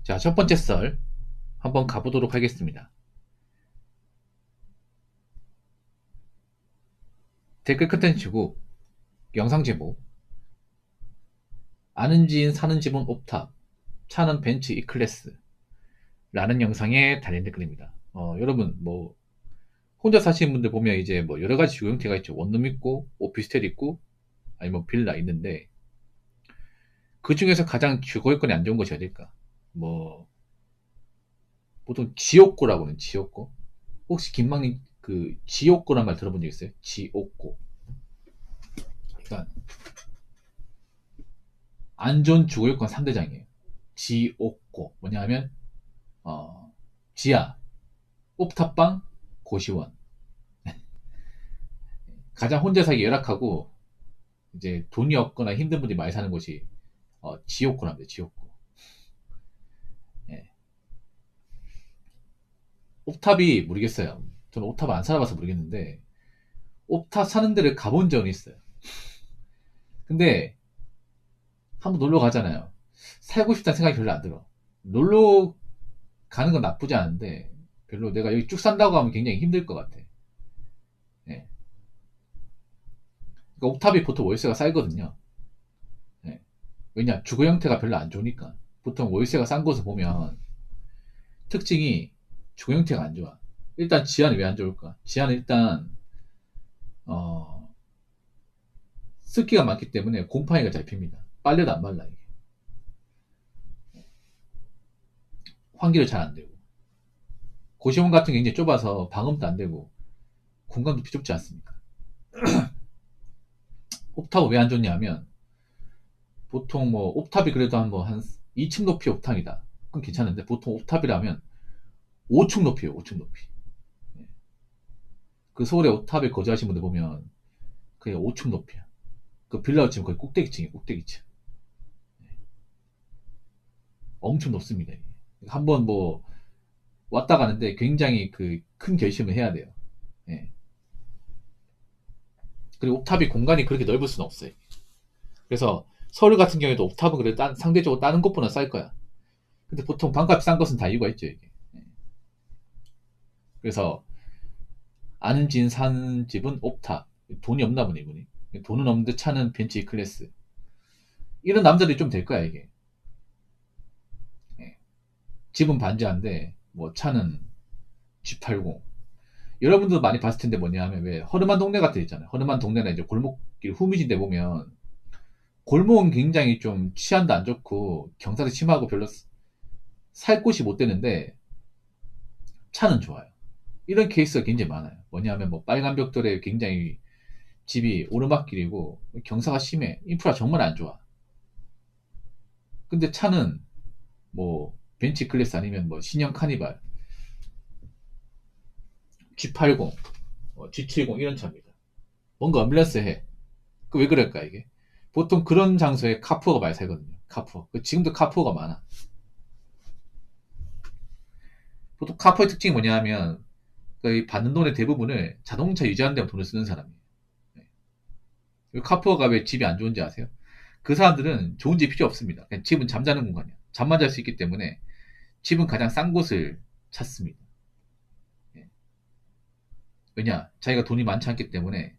자, 첫 번째 썰 한번 가보도록 하겠습니다. 댓글 컨텐츠고 영상 제목 아는 지인 사는 집은 옵탑 차는 벤츠 E클래스 라는 영상에 달린 댓글입니다. 여러분 뭐 혼자 사시는 분들 보면 이제 뭐 여러 가지 주거 형태가 있죠. 원룸 있고 오피스텔 있고 아니면 빌라 있는데 그 중에서 가장 주거 여건이 안 좋은 것이 어딜까? 뭐 보통 지옥고라고 하는 지옥고. 혹시 김망님 그 지옥고란 말 들어본 적 있어요? 지옥고. 그러니까 안 좋은 주거 여건 3대장이에요. 지옥고. 뭐냐면 지하, 옵탑방, 고시원. 가장 혼자 살기 열악하고 이제 돈이 없거나 힘든 분들이 많이 사는 곳이 지옥고랍니다. 지옥고. 예. 옵탑이 모르겠어요. 저는 옵탑 안 살아봐서 모르겠는데 옵탑 사는 데를 가본 적은 있어요. 근데 한번 놀러 가잖아요. 살고 싶다는 생각이 별로 안 들어. 놀러 가는 건 나쁘지 않은데 별로 내가 여기 쭉 산다고 하면 굉장히 힘들 것 같아. 예. 그러니까 옵탑이 보통 월세가 싸거든요. 예. 왜냐 주거 형태가 별로 안 좋으니까. 보통 월세가 싼 곳을 보면 특징이 주거 형태가 안 좋아. 일단 지하는 왜 안 좋을까? 지하는 일단 어, 습기가 많기 때문에 곰팡이가 잘 핍니다. 빨래도 안 말라 이게. 환기를 잘 안 되고. 고시원 같은 게 굉장히 좁아서 방음도 안 되고 공간도 좁지 않습니까? 옵탑은 왜 안 좋냐면 보통 뭐 옵탑이 그래도 한 2층 높이 옵탑이다. 그건 괜찮은데 보통 옵탑이라면 5층 높이에요. 5층 높이. 예. 그 서울의 옵탑에 거주하신 분들 보면 그게 5층 높이야. 그 빌라 지금 거의 꼭대기층이에요. 꼭대기층. 엄청 높습니다. 이게. 한번 뭐 왔다 가는데 굉장히 그 큰 결심을 해야 돼요. 예. 그리고 옥탑이 공간이 그렇게 넓을 수는 없어요. 그래서 서울 같은 경우에도 옥탑은 그래도 상대적으로 다른 곳보다 쌀 거야. 근데 보통 반값이 싼 것은 다 이유가 있죠, 이게. 예. 그래서 아는 지인 사는 집은 옥탑. 돈이 없나 보네, 이분이. 돈은 없는데 차는 벤츠 E 클래스. 이런 남자들이 좀 될 거야, 이게. 예. 집은 반지한데, 뭐 차는 G80. 여러분들도 많이 봤을 텐데 뭐냐 하면 왜 허름한 동네 같은 데 있잖아요. 허름한 동네나 이제 골목길 후미진 데 보면 골목은 굉장히 좀 치안도 안 좋고 경사도 심하고 별로 살 곳이 못 되는데 차는 좋아요. 이런 케이스가 굉장히 많아요. 뭐냐면 뭐 빨간 벽돌에 굉장히 집이 오르막길이고 경사가 심해. 인프라 정말 안 좋아. 근데 차는 뭐 벤츠 클래스 아니면 뭐 신형 카니발, G80, G70 이런 차입니다. 뭔가 엄밀스해. 그 왜 그럴까 이게? 보통 그런 장소에 카푸어가 많이 살거든요. 카푸어. 지금도 카푸어가 많아. 보통 카푸어의 특징이 뭐냐 하면 그 받는 돈의 대부분을 자동차 유지하는 데 돈을 쓰는 사람이에요. 네. 카푸어가 왜 집이 안 좋은지 아세요? 그 사람들은 좋은 집 필요 없습니다. 그냥 집은 잠자는 공간이야. 잠만 잘 수 있기 때문에 집은 가장 싼 곳을 찾습니다. 예. 왜냐? 자기가 돈이 많지 않기 때문에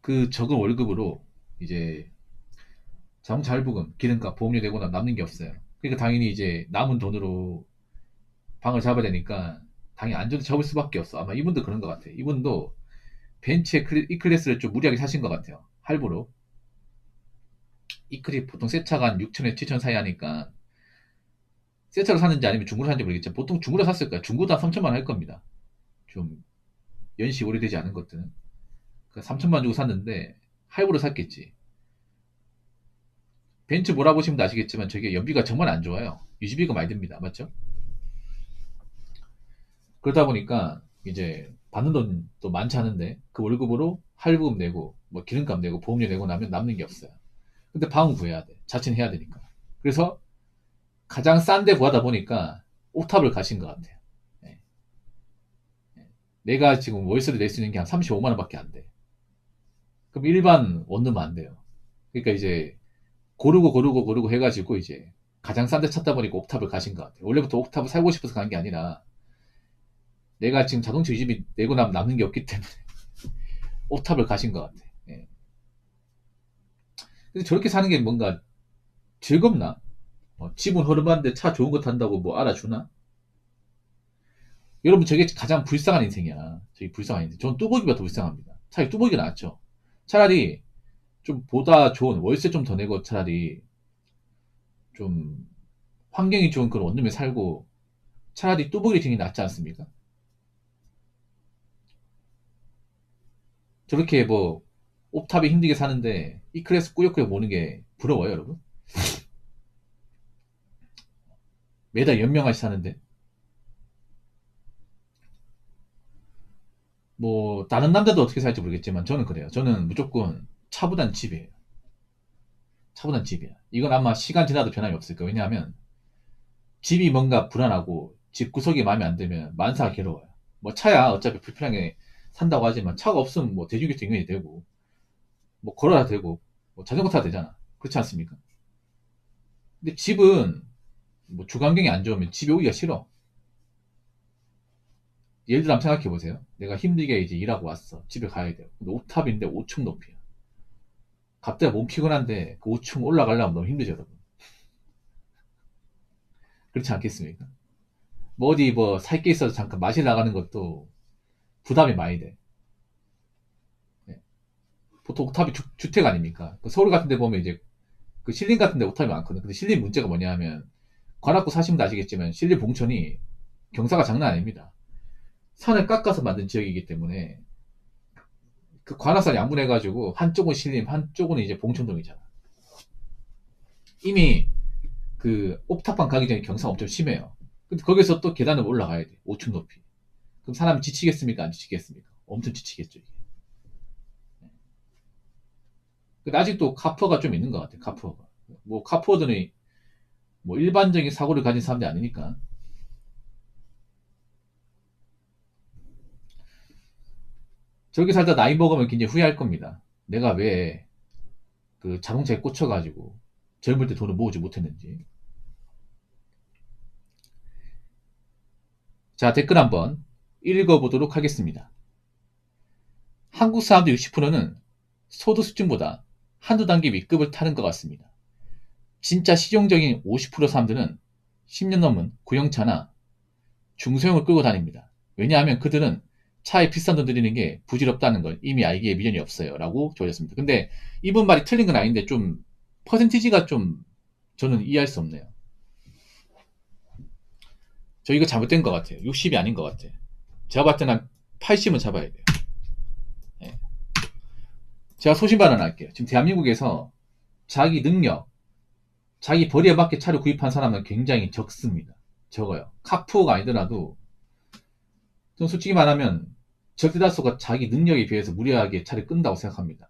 그 적은 월급으로 이제 자동차 할부금, 기름값, 보험료 내고 남는 게 없어요. 그러니까 당연히 이제 남은 돈으로 방을 잡아야 되니까 당연히 안전도 잡을 수밖에 없어. 아마 이분도 그런 것 같아. 이분도 벤츠의 E클래스를 좀 무리하게 사신 것 같아요. 할부로. E클이 보통 새 차가 한 6천에 7천 사이 하니까 새 차로 샀는지 아니면 중고로 샀는지 모르겠지만 보통 중고로 샀을 거야. 중고도 한 3천만 원 할 겁니다. 좀 연식 오래되지 않은 것들은. 그 3천만 원 주고 샀는데 할부로 샀겠지. 벤츠 몰아보시면 아시겠지만 저게 연비가 정말 안 좋아요. 유지비가 많이 듭니다. 맞죠? 그러다 보니까 이제 받는 돈도 많지 않은데 그 월급으로 할부금 내고 뭐 기름값 내고 보험료 내고 나면 남는 게 없어요. 근데 방은 구해야 돼. 자취는 해야 되니까. 그래서 가장 싼 데 구하다 보니까 옥탑을 가신 것 같아요. 예. 내가 지금 월세를 낼 수 있는 게 한 35만 원밖에 안 돼. 그럼 일반 원룸은 안 돼요. 그러니까 이제 고르고 해가지고 이제 가장 싼 데 찾다 보니까 옥탑을 가신 것 같아요. 원래부터 옥탑을 살고 싶어서 간 게 아니라 내가 지금 자동차 유지비 내고 나면 남는 게 없기 때문에 옥탑을 가신 것 같아. 예. 근데 저렇게 사는 게 뭔가 즐겁나? 집은 허름한데 차 좋은 거 탄다고 뭐 알아주나? 여러분 저게 가장 불쌍한 인생이야. 저게 불쌍한 인생. 저는 뚜벅이가 더 불쌍합니다. 차라리 뚜벅이가 낫죠. 차라리 좀 보다 좋은 월세 좀 더 내고 차라리 좀 환경이 좋은 그런 원룸에 살고 차라리 뚜벅이 생이 낫지 않습니까? 저렇게 뭐 옥탑에 힘들게 사는데 E클래스 꾸역꾸역 모는 게 부러워요, 여러분? 매달 연명하시 사는데 뭐 다른 남자도 어떻게 살지 모르겠지만 저는 그래요. 저는 무조건 차보단 집이에요. 차보단 집이야. 이건 아마 시간 지나도 변함이 없을 거예요. 왜냐하면 집이 뭔가 불안하고 집 구석이 마음에 안 들면 만사가 괴로워요. 뭐 차야 어차피 불편하게 산다고 하지만 차가 없으면 뭐 대중교통 이용이 되고 뭐 걸어야 되고 뭐 자전거 타야 되잖아. 그렇지 않습니까? 근데 집은 뭐 주간경이 안 좋으면 집에 오기가 싫어. 예를 들어 한번 생각해 보세요. 내가 힘들게 이제 일하고 왔어. 집에 가야 돼요. 근데 옥탑인데 5층 높이야. 갑자기 몸 피곤한데 그 5층 올라가려면 너무 힘들죠, 여러분. 그렇지 않겠습니까? 뭐 어디 뭐 살 게 있어서 잠깐 마실 나가는 것도 부담이 많이 돼. 네. 보통 옥탑이 주택 아닙니까? 그 서울 같은 데 보면 이제 그 신림 같은 데 옥탑이 많거든. 근데 신림 문제가 뭐냐 하면 관악구 사시면 아시겠지만 신림 봉천이 경사가 장난 아닙니다. 산을 깎아서 만든 지역이기 때문에 그 관악산이 양분해가지고 한쪽은 신림, 한쪽은 이제 봉천동이잖아. 이미 그 옥탑방 가기 전에 경사가 엄청 심해요. 근데 거기서 또 계단을 올라가야 돼. 5층 높이. 그럼 사람이 지치겠습니까? 안 지치겠습니까? 엄청 지치겠죠, 이게. 근데 아직도 카푸어가 좀 있는 것 같아, 카푸어가. 뭐, 카푸어들이 뭐 일반적인 사고를 가진 사람들이 아니니까. 저렇게 살다 나이 먹으면 굉장히 후회할 겁니다. 내가 왜 그 자동차에 꽂혀가지고 젊을 때 돈을 모으지 못했는지. 자, 댓글 한번 읽어보도록 하겠습니다. 한국 사람들 60%는 소득수준보다 한두 단계 윗급을 타는 것 같습니다. 진짜 실용적인 50% 사람들은 10년 넘은 구형차나 중소형을 끌고 다닙니다. 왜냐하면 그들은 차에 비싼 돈 들이는 게 부질없다는 걸 이미 알기에 미련이 없어요. 라고 적어졌습니다. 근데 이분 말이 틀린 건 아닌데 좀 퍼센티지가 좀 저는 이해할 수 없네요. 저 이거 잘못된 것 같아요. 60이 아닌 것 같아요. 제가 봤을 때는 80은 잡아야 돼요. 네. 제가 소신 발언할게요. 지금 대한민국에서 자기 능력, 자기 벌이에 맞게 차를 구입한 사람은 굉장히 적습니다. 적어요. 카푸어가 아니더라도 저는 솔직히 말하면 절대다수가 자기 능력에 비해서 무리하게 차를 끈다고 생각합니다.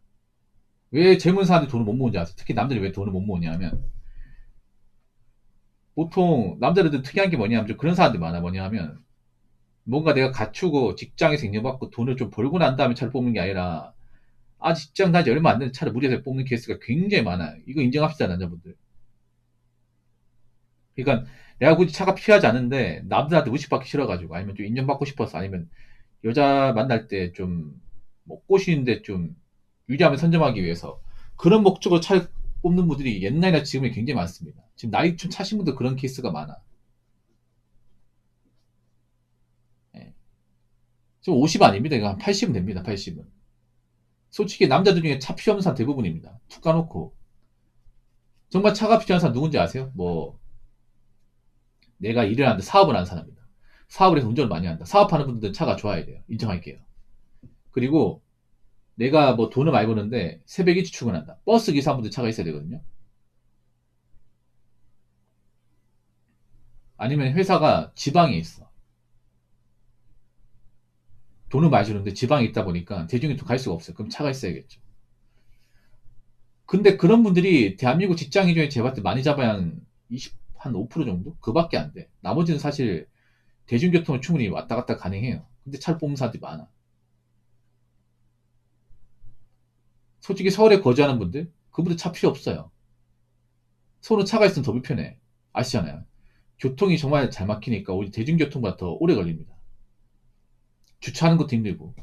왜 젊은 사람들이 돈을 못 모으는지 아세요? 특히 남들이 왜 돈을 못 모으냐면 보통 남자들은 특이한 게 뭐냐면 좀 그런 사람들이 많아. 뭐냐면 뭔가 내가 갖추고 직장에서 인정받고 돈을 좀 벌고 난 다음에 차를 뽑는 게 아니라 아직 직장 다지 얼마 안 되는 차를 무리해서 뽑는 케이스가 굉장히 많아요. 이거 인정합시다, 남자분들. 그러니까 내가 굳이 차가 필요하지 않은데 남들한테 의식받기 싫어가지고 아니면 좀 인정받고 싶어서 아니면 여자 만날 때 좀 뭐 꼬시는데 좀 유리함을 선점하기 위해서 그런 목적으로 차를 뽑는 분들이 옛날이나 지금이 굉장히 많습니다. 지금 나이 좀 차신 분들 그런 케이스가 많아. 예. 지금 50 아닙니다. 이거 한 80은 됩니다. 80은. 솔직히 남자들 중에 차 필요 없는 사람 대부분입니다. 툭 까놓고. 정말 차가 필요한 사람 누군지 아세요? 뭐 내가 일을 하는데 사업을 하는 사람입니다. 사업을 해서 운전을 많이 한다. 사업하는 분들은 차가 좋아야 돼요. 인정할게요. 그리고 내가 뭐 돈을 많이 버는데 새벽 일찍 출근한다. 버스 기사분들 차가 있어야 되거든요. 아니면 회사가 지방에 있어. 돈을 많이 주는데 지방에 있다 보니까 대중교통 갈 수가 없어요. 그럼 차가 있어야겠죠. 근데 그런 분들이 대한민국 직장인 중에 제가 봤을 때 많이 잡아야 한 20, 한 5% 정도? 그밖에 안 돼. 나머지는 사실 대중교통을 충분히 왔다 갔다 가능해요. 근데 차를 뽑는 사람들이 많아. 솔직히 서울에 거주하는 분들, 그분들 차 필요 없어요. 서울은 차가 있으면 더 불편해. 아시잖아요. 교통이 정말 잘 막히니까 오히려 대중교통보다 더 오래 걸립니다. 주차하는 것도 힘들고.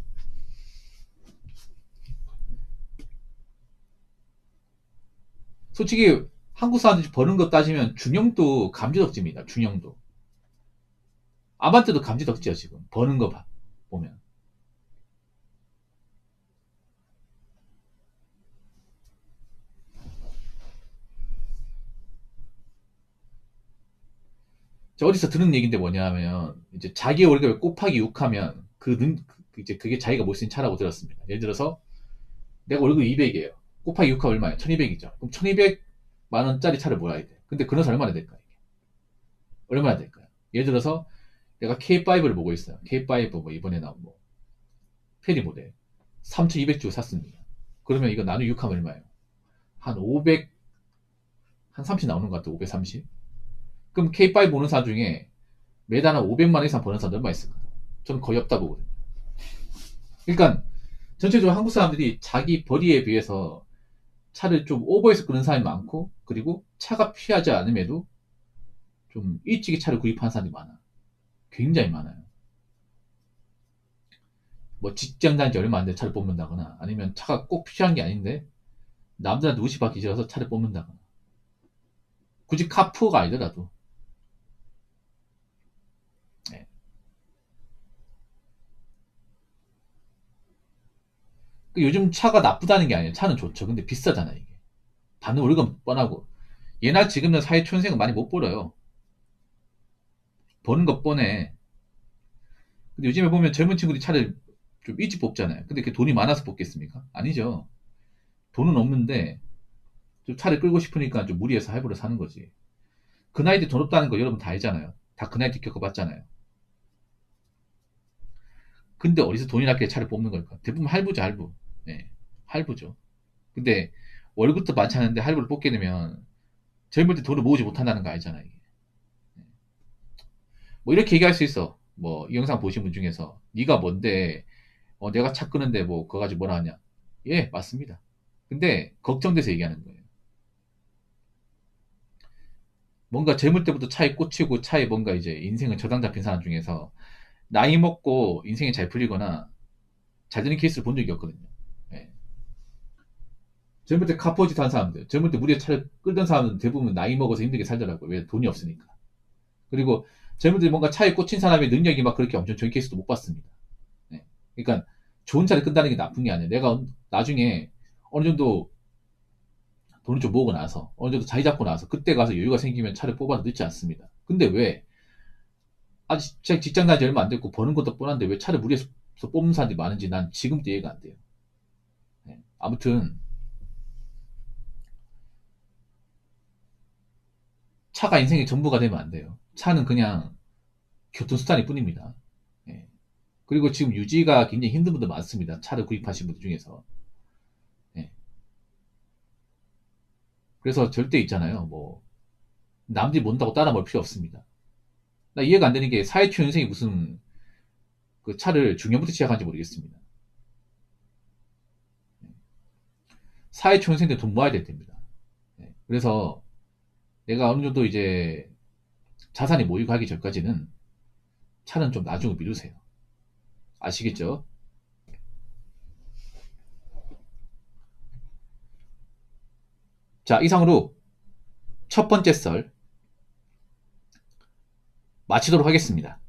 솔직히 한국 사람들이 버는 거 따지면 중형도 감지덕지입니다. 중형도. 아반떼도 감지덕지야 지금. 버는 거 보면. 어디서 들은 얘기인데 뭐냐면 이제 자기 월급을 곱하기 6하면 이제 그게 자기가 못 쓴 차라고 들었습니다. 예를 들어서 내가 월급 200이에요. 곱하기 6하면 얼마예요? 1200이죠. 그럼 1200만 원짜리 차를 몰아야 돼. 근데 그런 사 얼마나 될까요? 얼마나 될까요? 예를 들어서 내가 K5를 보고 있어요. K5 뭐 이번에 나온 뭐 페리 모델 3200 주고 샀습니다. 그러면 이거 나누 6하면 얼마예요? 한 500, 한 30 나오는 것 같아. 530. 그럼 K5 보는 사람 중에 매달 한 500만 원 이상 버는 사람 얼마 있을까? 저는 거의 없다 보거든요. 그러니까 전체적으로 한국 사람들이 자기 벌이에 비해서 차를 좀 오버해서 끄는 사람이 많고, 그리고 차가 필요하지 않음에도 좀 일찍이 차를 구입하는 사람이 많아. 굉장히 많아요. 뭐 직장 다닌 지 얼마 안 돼 차를 뽑는다거나, 아니면 차가 꼭 필요한 게 아닌데 남들한테 무시받기 싫어서 차를 뽑는다거나, 굳이 카푸어가 아니더라도. 네. 요즘 차가 나쁘다는 게 아니에요. 차는 좋죠. 근데 비싸잖아 이게. 받는 월급은 뻔하고. 예나 지금은 사회초년생은 많이 못 벌어요. 버는 것 뻔해. 근데 요즘에 보면 젊은 친구들이 차를 좀 일찍 뽑잖아요. 근데 그게 돈이 많아서 뽑겠습니까? 아니죠. 돈은 없는데 좀 차를 끌고 싶으니까 좀 무리해서 할부를 사는 거지. 그 나이 때 돈 없다는 거 여러분 다 알잖아요. 다 그 나이 때 겪어봤잖아요. 근데 어디서 돈이 났게 차를 뽑는 걸까? 대부분 할부죠, 할부. 네, 할부죠. 근데 월급도 많지 않은데 할부를 뽑게 되면 젊을 때 돈을 모으지 못한다는 거 알잖아요. 이게. 뭐 이렇게 얘기할 수 있어. 뭐 이 영상 보신 분 중에서 네가 뭔데 내가 차 끄는데 뭐 그거 가지고 뭐라 하냐. 예, 맞습니다. 근데 걱정돼서 얘기하는 거예요. 뭔가 젊을 때부터 차에 꽂히고 차에 뭔가 이제 인생을 저당 잡힌 사람 중에서 나이 먹고 인생이 잘 풀리거나 잘 되는 케이스를 본 적이 없거든요. 예. 젊을 때 카포짓 한 사람들, 젊을 때 무리에 차를 끌던 사람들은 대부분 나이 먹어서 힘들게 살더라고요. 왜? 돈이 없으니까. 그리고 젊을 때 뭔가 차에 꽂힌 사람의 능력이 막 그렇게 엄청 좋은 케이스도 못 봤습니다. 예. 그러니까 좋은 차를 끈다는 게 나쁜 게 아니에요. 내가 나중에 어느 정도 돈을 좀 모으고 나서 어느 정도 자리 잡고 나서 그때 가서 여유가 생기면 차를 뽑아도 늦지 않습니다. 근데 왜 아직 직장 다닌 지 얼마 안 됐고 버는 것도 뻔한데 왜 차를 무리해서 뽑는 사람들이 많은지 난 지금도 이해가 안 돼요. 네. 아무튼 차가 인생의 전부가 되면 안 돼요. 차는 그냥 교통수단일 뿐입니다. 네. 그리고 지금 유지가 굉장히 힘든 분들 많습니다. 차를 구입하신 분들 중에서. 네. 그래서 절대 있잖아요. 뭐 남들이 뭔다고 따라 먹을 필요 없습니다. 나 이해가 안 되는 게 사회초년생이 무슨 그 차를 중년부터 시작하는지 모르겠습니다. 사회초년생들 돈 모아야 될 때입니다. 네. 그래서 내가 어느 정도 이제 자산이 모이고 하기 전까지는 차는 좀 나중으로 미루세요. 아시겠죠? 자, 이상으로 첫 번째 썰 마치도록 하겠습니다.